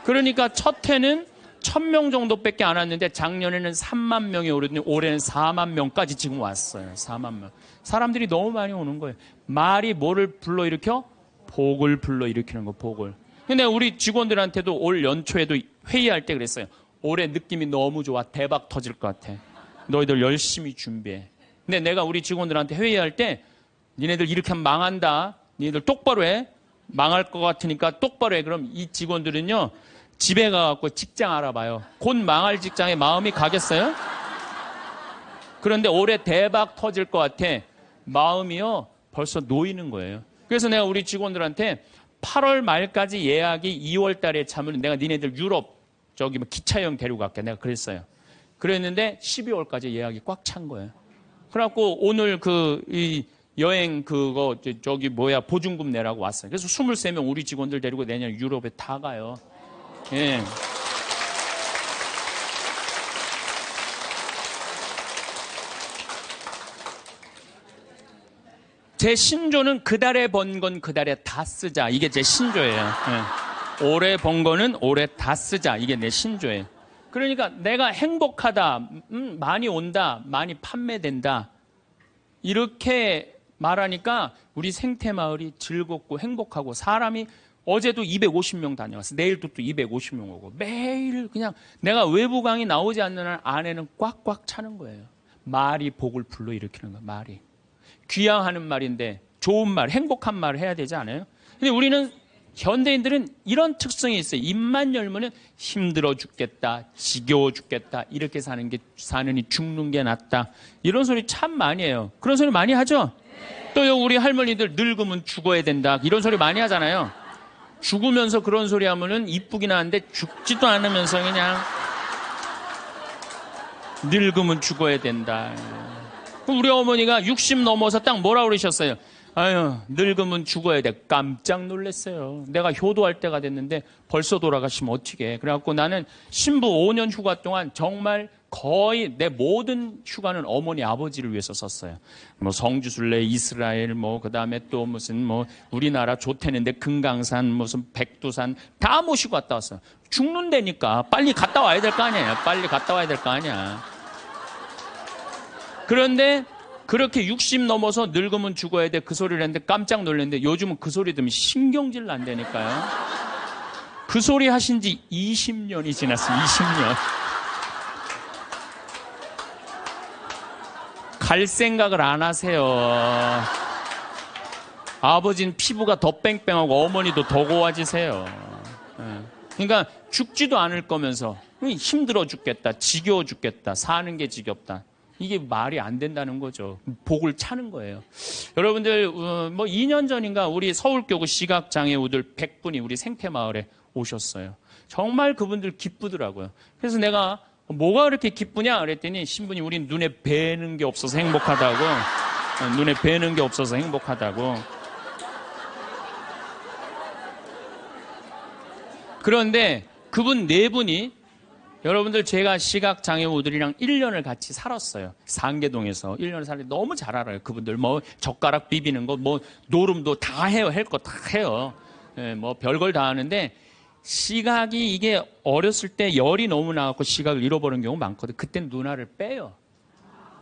그러니까 첫 해는 1000명 정도밖에 안 왔는데 작년에는 3만 명이 오르더니 올해는 4만 명까지 지금 왔어요. 4만 명. 사람들이 너무 많이 오는 거예요. 말이 뭐를 불러일으켜? 복을 불러일으키는 거, 복을. 근데 우리 직원들한테도 올 연초에도 회의할 때 그랬어요. 올해 느낌이 너무 좋아. 대박 터질 것 같아. 너희들 열심히 준비해. 근데 내가 우리 직원들한테 회의할 때 니네들 이렇게 하면 망한다. 니네들 똑바로 해. 망할 것 같으니까 똑바로 해. 그럼 이 직원들은요, 집에 가갖고 직장 알아봐요. 곧 망할 직장에 마음이 가겠어요? 그런데 올해 대박 터질 것 같아. 마음이요, 벌써 놓이는 거예요. 그래서 내가 우리 직원들한테 8월 말까지 예약이 2월 달에 차면 내가 니네들 유럽 저기 뭐 기차 여행 데리고 갈게. 내가 그랬어요. 그랬는데 12월까지 예약이 꽉 찬 거예요. 그래갖고 오늘 이 여행 그거 저기 뭐야 보증금 내라고 왔어요. 그래서 23명 우리 직원들 데리고 내년 유럽에 다 가요. 예. 제 신조는 그달에 번 건 그달에 다 쓰자. 이게 제 신조예요. 예. 올해 번 거는 올해 다 쓰자. 이게 내 신조예요. 그러니까 내가 행복하다, 많이 온다, 많이 판매된다, 이렇게 말하니까 우리 생태마을이 즐겁고 행복하고, 사람이 어제도 250명 다녀왔어. 내일도 또 250명 오고, 매일 그냥 내가 외부 강의 나오지 않는 한 안에는 꽉꽉 차는 거예요. 말이 복을 불러일으키는 거야. 말이 귀향하는 말인데 좋은 말, 행복한 말을 해야 되지 않아요? 근데 우리는 현대인들은 이런 특성이 있어요. 입만 열면은 힘들어 죽겠다, 지겨워 죽겠다, 이렇게 사느니 죽는 게 낫다, 이런 소리 참 많이 해요. 그런 소리 많이 하죠? 또 우리 할머니들 늙으면 죽어야 된다, 이런 소리 많이 하잖아요. 죽으면서 그런 소리 하면은 이쁘긴 한데 죽지도 않으면서 그냥 늙으면 죽어야 된다. 우리 어머니가 60 넘어서 딱 뭐라 그러셨어요? 아유, 늙으면 죽어야 돼. 깜짝 놀랐어요. 내가 효도할 때가 됐는데 벌써 돌아가시면 어떡해. 그래갖고 나는 신부 5년 휴가 동안 정말 거의 내 모든 휴가는 어머니 아버지를 위해서 썼어요. 뭐 성주순례, 이스라엘, 뭐 그다음에 또 무슨 뭐 우리나라 좋대는데 금강산, 무슨 백두산 다 모시고 갔다 왔어요. 죽는다니까 빨리 갔다 와야 될 거 아니에요. 빨리 갔다 와야 될 거 아니야. 그런데 그렇게 60 넘어서 늙으면 죽어야 돼, 그 소리를 했는데 깜짝 놀랐는데 요즘은 그 소리 들으면 신경질 난다니까요. 그 소리 하신 지 20년이 지났어요. 20년. 갈 생각을 안 하세요. 아버지는 피부가 더 뺑뺑하고 어머니도 더 고와지세요. 그러니까 죽지도 않을 거면서 힘들어 죽겠다, 지겨워 죽겠다, 사는 게 지겹다, 이게 말이 안 된다는 거죠. 복을 차는 거예요. 여러분들 뭐 2년 전인가 우리 서울교구 시각장애우들 100분이 우리 생태마을에 오셨어요. 정말 그분들 기쁘더라고요. 그래서 내가 뭐가 그렇게 기쁘냐 그랬더니 신부님, 우린 눈에 뵈는 게 없어서 행복하다고. 눈에 뵈는 게 없어서 행복하다고. 그런데 그분 네 분이, 여러분들 제가 시각장애우들이랑 1년을 같이 살았어요. 상계동에서 1년을 살았는데 너무 잘 알아요. 그분들 뭐 젓가락 비비는 거, 뭐 노름도 다 해요. 할 거 다 해요. 예, 뭐 별걸 다 하는데 시각이 이게 어렸을 때 열이 너무 나갖고 시각을 잃어버리는 경우 많거든. 그때는 눈알을 빼요.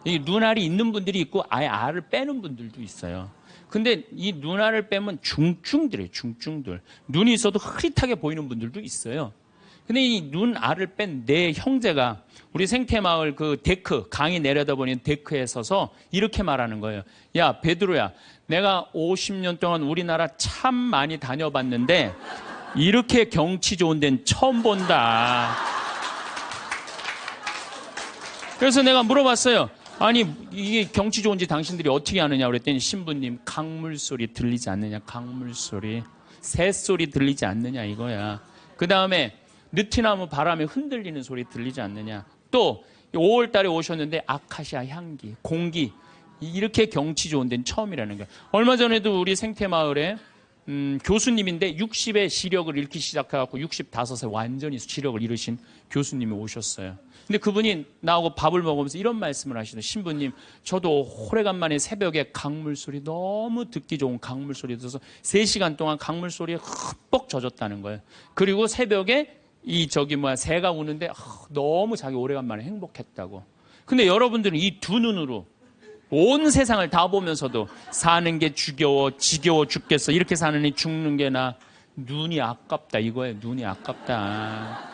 이 눈알이 있는 분들이 있고 아예 알을 빼는 분들도 있어요. 근데 이 눈알을 빼면 중증들이에요. 중증들. 눈이 있어도 흐릿하게 보이는 분들도 있어요. 근데 이 눈알을 뺀 내 형제가 우리 생태마을 그 데크, 강이 내려다보는 데크에 서서 이렇게 말하는 거예요. 야, 베드로야, 내가 50년 동안 우리나라 참 많이 다녀봤는데 이렇게 경치 좋은 데는 처음 본다. 그래서 내가 물어봤어요. 아니, 이게 경치 좋은지 당신들이 어떻게 아느냐 그랬더니 신부님, 강물 소리 들리지 않느냐, 강물 소리. 새 소리 들리지 않느냐 이거야. 그 다음에 느티나무 바람에 흔들리는 소리 들리지 않느냐. 또 5월 달에 오셨는데 아카시아 향기, 공기, 이렇게 경치 좋은 데는 처음이라는 거예요. 얼마 전에도 우리 생태마을에 교수님인데 60에 시력을 잃기 시작해갖고 65에 완전히 시력을 잃으신 교수님이 오셨어요. 근데 그분이 나하고 밥을 먹으면서 이런 말씀을 하시더라고요. 신부님, 저도 오래간만에 새벽에 강물 소리, 너무 듣기 좋은 강물 소리 들어서 3시간 동안 강물 소리에 흠뻑 젖었다는 거예요. 그리고 새벽에 새가 우는데 너무 자기 오래간만에 행복했다고. 근데 여러분들은 이 두 눈으로 온 세상을 다 보면서도 사는 게 지겨워 죽겠어, 이렇게 사느니 죽는 게 나, 눈이 아깝다 이거예요. 눈이 아깝다.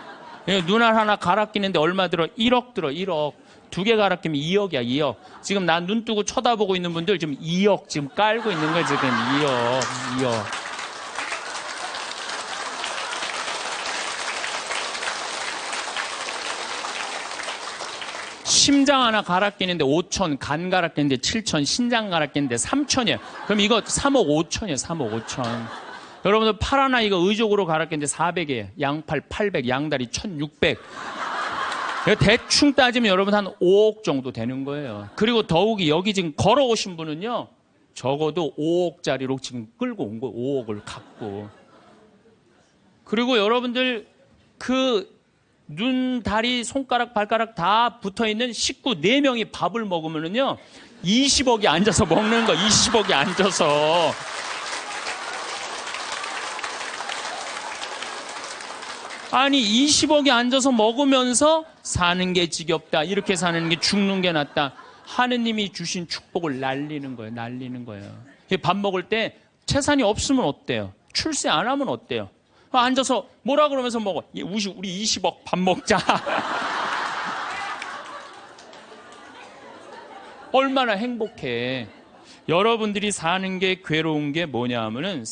눈 하나 갈아 끼는데 얼마 들어? 1억 들어. 1억. 2개 갈아 끼면 2억이야. 2억. 지금 나 눈 뜨고 쳐다보고 있는 분들 지금 2억 지금 깔고 있는 거예요. 지금 2억. 심장 하나 갈아 끼는데 5천, 간 갈아 끼는데 7천, 신장 갈아 끼는데 3천이에요. 그럼 이거 3억 5천이에요. 3억 5천. 여러분들 팔 하나 이거 의족으로 갈아 끼는데 400이에요. 양팔 800, 양다리 1600. 대충 따지면 여러분 한 5억 정도 되는 거예요. 그리고 더욱이 여기 지금 걸어오신 분은요, 적어도 5억짜리로 지금 끌고 온 거예요. 5억을 갖고. 그리고 여러분들 눈, 다리, 손가락, 발가락 다 붙어있는 식구 4명이 밥을 먹으면은요, 20억이 앉아서 먹는 거, 20억이 앉아서. 아니, 20억이 앉아서 먹으면서 사는 게 지겹다, 이렇게 사는 게 죽는 게 낫다. 하느님이 주신 축복을 날리는 거예요. 밥 먹을 때 재산이 없으면 어때요? 출세 안 하면 어때요? 앉아서 뭐라 그러면서 먹어. 우리 20억 밥 먹자. 얼마나 행복해. 여러분들이 사는 게 괴로운 게 뭐냐 하면은,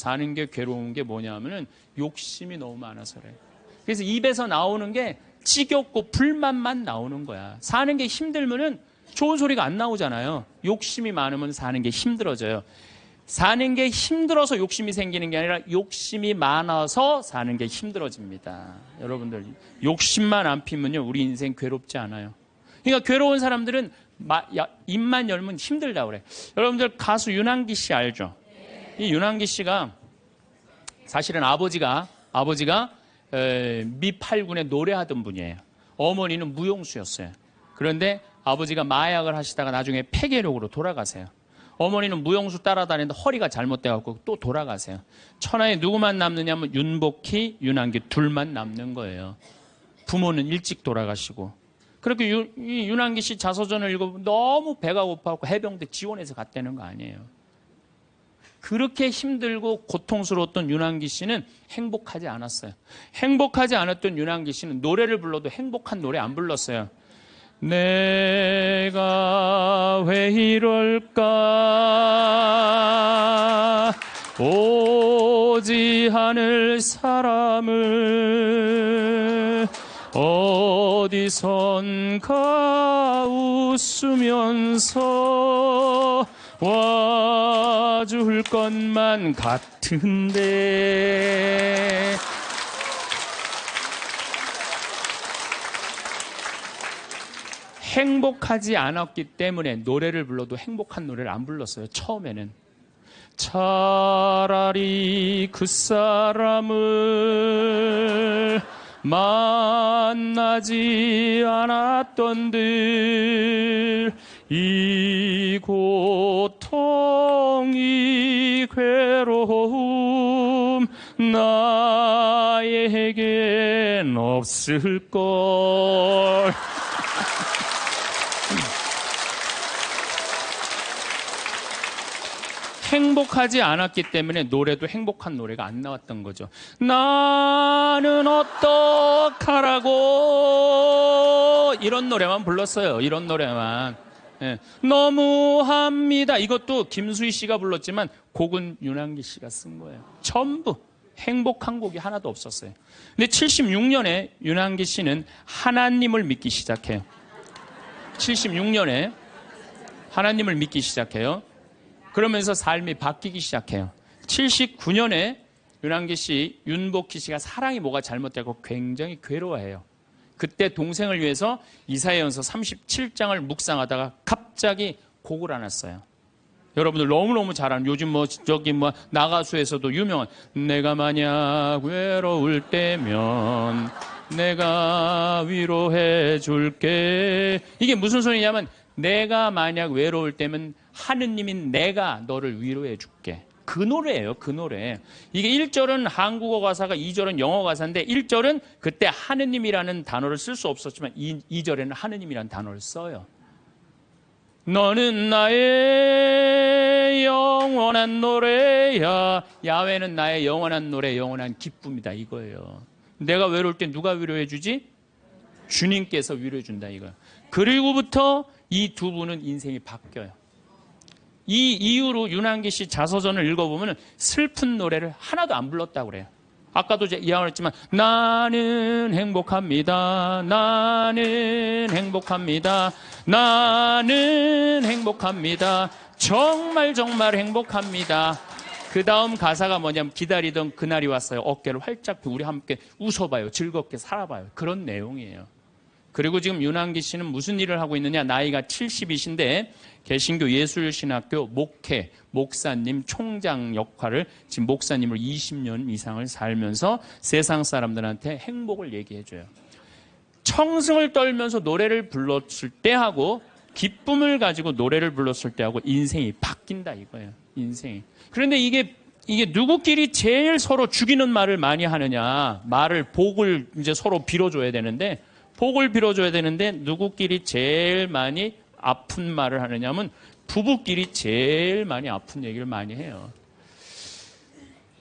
욕심이 너무 많아서 그래. 그래서 입에서 나오는 게 지겹고 불만만 나오는 거야. 사는 게 힘들면은 좋은 소리가 안 나오잖아요. 욕심이 많으면 사는 게 힘들어져요. 사는 게 힘들어서 욕심이 생기는 게 아니라 욕심이 많아서 사는 게 힘들어집니다. 여러분들, 욕심만 안 피면요, 우리 인생 괴롭지 않아요. 그러니까 괴로운 사람들은 입만 열면 힘들다고 그래. 여러분들 가수 윤한기 씨 알죠? 이 윤한기 씨가 사실은 아버지가 미 8군에 노래하던 분이에요. 어머니는 무용수였어요. 그런데 아버지가 마약을 하시다가 나중에 폐결핵으로 돌아가세요. 어머니는 무용수 따라다니는데 허리가 잘못돼갖고 또 돌아가세요. 천하에 누구만 남느냐면 윤복희, 윤한기 둘만 남는 거예요. 부모는 일찍 돌아가시고. 그렇게 이 윤한기 씨 자서전을 읽어보면 너무 배가 고파갖고 해병대 지원해서 갔다는 거 아니에요. 그렇게 힘들고 고통스러웠던 윤한기 씨는 행복하지 않았어요. 행복하지 않았던 윤한기 씨는 노래를 불러도 행복한 노래 안 불렀어요. 내가 왜 이럴까 오지 않을 사람을 어디선가 웃으면서 와줄 것만 같은데. 행복하지 않았기 때문에 노래를 불러도 행복한 노래를 안 불렀어요. 처음에는. 차라리 그 사람을 만나지 않았던들 이 고통 이 괴로움 나에겐 없을걸. 행복하지 않았기 때문에 노래도 행복한 노래가 안 나왔던 거죠. 나는 어떡하라고 이런 노래만 불렀어요. 이런 노래만. 예. 너무합니다. 이것도 김수희 씨가 불렀지만 곡은 윤한기 씨가 쓴 거예요. 전부 행복한 곡이 하나도 없었어요. 근데 76년에 윤한기 씨는 하나님을 믿기 시작해요. 76년에 하나님을 믿기 시작해요. 그러면서 삶이 바뀌기 시작해요. 79년에 윤한기 씨, 윤복희 씨가 사랑이 뭐가 잘못되고 굉장히 괴로워해요. 그때 동생을 위해서 이사야전서 37장을 묵상하다가 갑자기 곡을 안 했어요. 여러분들 너무너무 잘 아는 요즘 나가수에서도 유명한 내가 만약 외로울 때면 내가 위로해 줄게. 이게 무슨 소리냐면 내가 만약 외로울 때면 하느님인 내가 너를 위로해 줄게. 그 노래예요, 그 노래. 이게 1절은 한국어 가사가 2절은 영어 가사인데 1절은 그때 하느님이라는 단어를 쓸 수 없었지만 2절에는 하느님이라는 단어를 써요. 너는 나의 영원한 노래야. 야훼는 나의 영원한 노래, 영원한 기쁨이다 이거예요. 내가 외로울 때 누가 위로해 주지? 주님께서 위로해 준다 이거예요. 그리고부터 이 두 분은 인생이 바뀌어요. 이 이후로 윤한기 씨 자서전을 읽어보면 슬픈 노래를 하나도 안 불렀다고 그래요. 아까도 이야기했지만 나는 행복합니다. 나는 행복합니다. 나는 행복합니다. 정말 정말 행복합니다. 그 다음 가사가 뭐냐면 기다리던 그날이 왔어요. 어깨를 활짝 펴고 우리 함께 웃어봐요. 즐겁게 살아봐요. 그런 내용이에요. 그리고 지금 윤한기 씨는 무슨 일을 하고 있느냐. 나이가 70이신데 개신교 예술신학교 목사님 총장 역할을 지금 목사님으로 20년 이상을 살면서 세상 사람들한테 행복을 얘기해줘요. 청승을 떨면서 노래를 불렀을 때하고 기쁨을 가지고 노래를 불렀을 때하고 인생이 바뀐다 이거예요. 인생이. 그런데 이게 누구끼리 제일 서로 죽이는 말을 많이 하느냐. 복을 이제 서로 빌어줘야 되는데 복을 빌어줘야 되는데 누구끼리 제일 많이 아픈 말을 하느냐면 부부끼리 제일 많이 아픈 얘기를 많이 해요.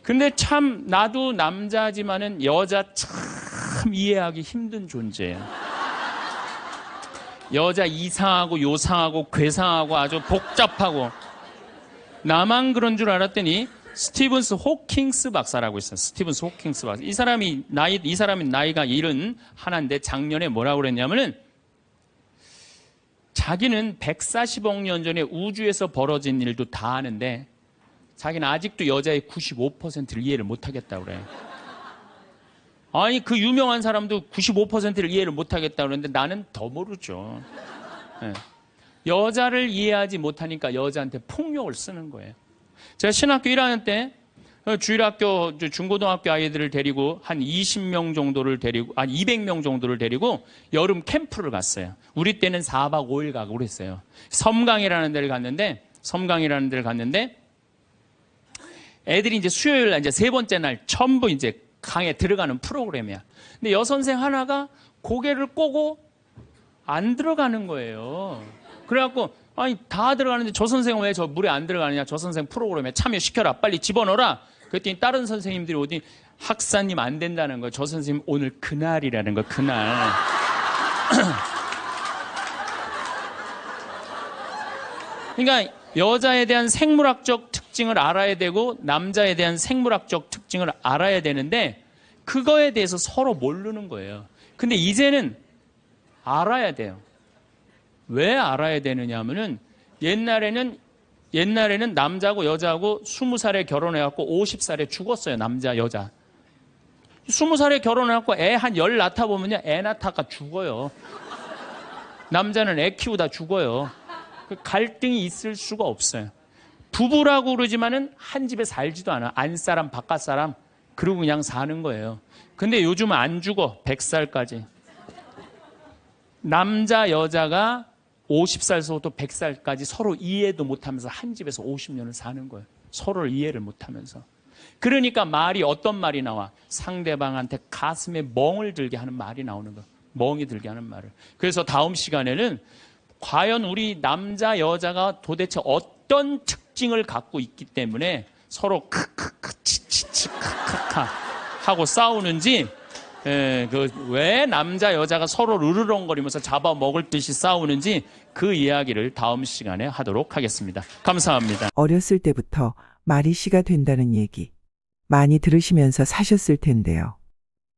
근데 참 나도 남자지만은 여자 참 이해하기 힘든 존재예요. 여자 이상하고 요상하고 괴상하고 아주 복잡하고. 나만 그런 줄 알았더니 스티븐스 호킹스 박사라고 있어요. 스티븐스 호킹스 박사. 이 사람이 나이가 71인데 작년에 뭐라고 그랬냐면은 자기는 140억 년 전에 우주에서 벌어진 일도 다 아는데 자기는 아직도 여자의 95%를 이해를 못하겠다고 그래요. 아니 그 유명한 사람도 95%를 이해를 못하겠다고 그러는데 나는 더 모르죠. 네. 여자를 이해하지 못하니까 여자한테 폭력을 쓰는 거예요. 제가 신학교 1학년 때 주일학교 중고등학교 아이들을 데리고 한 20명 정도를 데리고 200명 정도를 데리고 여름 캠프를 갔어요. 우리 때는 4박 5일 가고 그랬어요. 섬강이라는 데를 갔는데 애들이 이제 수요일 날 이제 세 번째 날 전부 이제 강에 들어가는 프로그램이야. 근데 여선생 하나가 고개를 꼬고 안 들어가는 거예요. 그래갖고 아니 다 들어가는데 저 선생은 왜 저 물에 안 들어가느냐. 저 선생 프로그램에 참여시켜라. 빨리 집어넣어라. 그랬더니 다른 선생님들이 어디 학사님 안 된다는 거예요. 저 선생님 오늘 그날이라는 거 그날. 그러니까 여자에 대한 생물학적 특징을 알아야 되고 남자에 대한 생물학적 특징을 알아야 되는데 그거에 대해서 서로 모르는 거예요. 근데 이제는 알아야 돼요. 왜 알아야 되느냐 하면은 옛날에는 남자하고 여자하고 20살에 결혼해갖고 50살에 죽었어요. 남자, 여자. 20살에 결혼해갖고 애 한 10 낳다 보면요. 애 낳다가 죽어요. 남자는 애 키우다 죽어요. 그 갈등이 있을 수가 없어요. 부부라고 그러지만은 한 집에 살지도 않아. 안사람, 바깥사람. 그러고 그냥 사는 거예요. 근데 요즘은 안 죽어. 100살까지. 남자, 여자가 50살서부터 100살까지 서로 이해도 못하면서 한 집에서 50년을 사는 거예요. 서로를 이해를 못하면서. 그러니까 말이 어떤 말이 나와? 상대방한테 가슴에 멍을 들게 하는 말이 나오는 거예요. 멍이 들게 하는 말을. 그래서 다음 시간에는 과연 우리 남자, 여자가 도대체 어떤 특징을 갖고 있기 때문에 서로 크크크 치치치 카카카 하고 싸우는지 왜 남자 여자가 서로 으르렁거리면서 잡아먹을 듯이 싸우는지 그 이야기를 다음 시간에 하도록 하겠습니다. 감사합니다. 어렸을 때부터 말이 씨가 된다는 얘기 많이 들으시면서 사셨을 텐데요.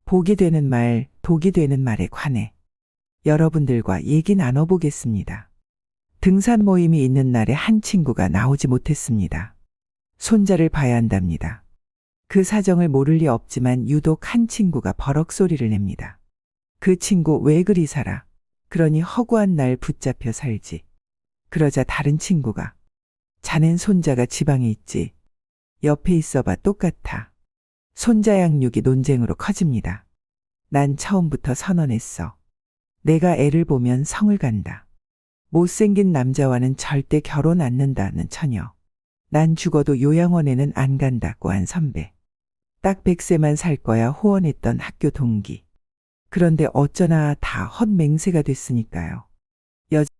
복이 되는 말, 독이 되는 말에 관해 여러분들과 얘기 나눠보겠습니다. 등산 모임이 있는 날에 한 친구가 나오지 못했습니다. 손자를 봐야 한답니다. 그 사정을 모를 리 없지만 유독 한 친구가 버럭 소리를 냅니다. 그 친구 왜 그리 살아? 그러니 허구한 날 붙잡혀 살지. 그러자 다른 친구가 자넨 손자가 지방에 있지. 옆에 있어봐 똑같아. 손자 양육이 논쟁으로 커집니다. 난 처음부터 선언했어. 내가 애를 보면 성을 간다. 못생긴 남자와는 절대 결혼 않는다는 처녀. 난 죽어도 요양원에는 안 간다고 한 선배. 딱 100세만 살 거야 호언했던 학교 동기. 그런데 어쩌나 다 헛맹세가 됐으니까요.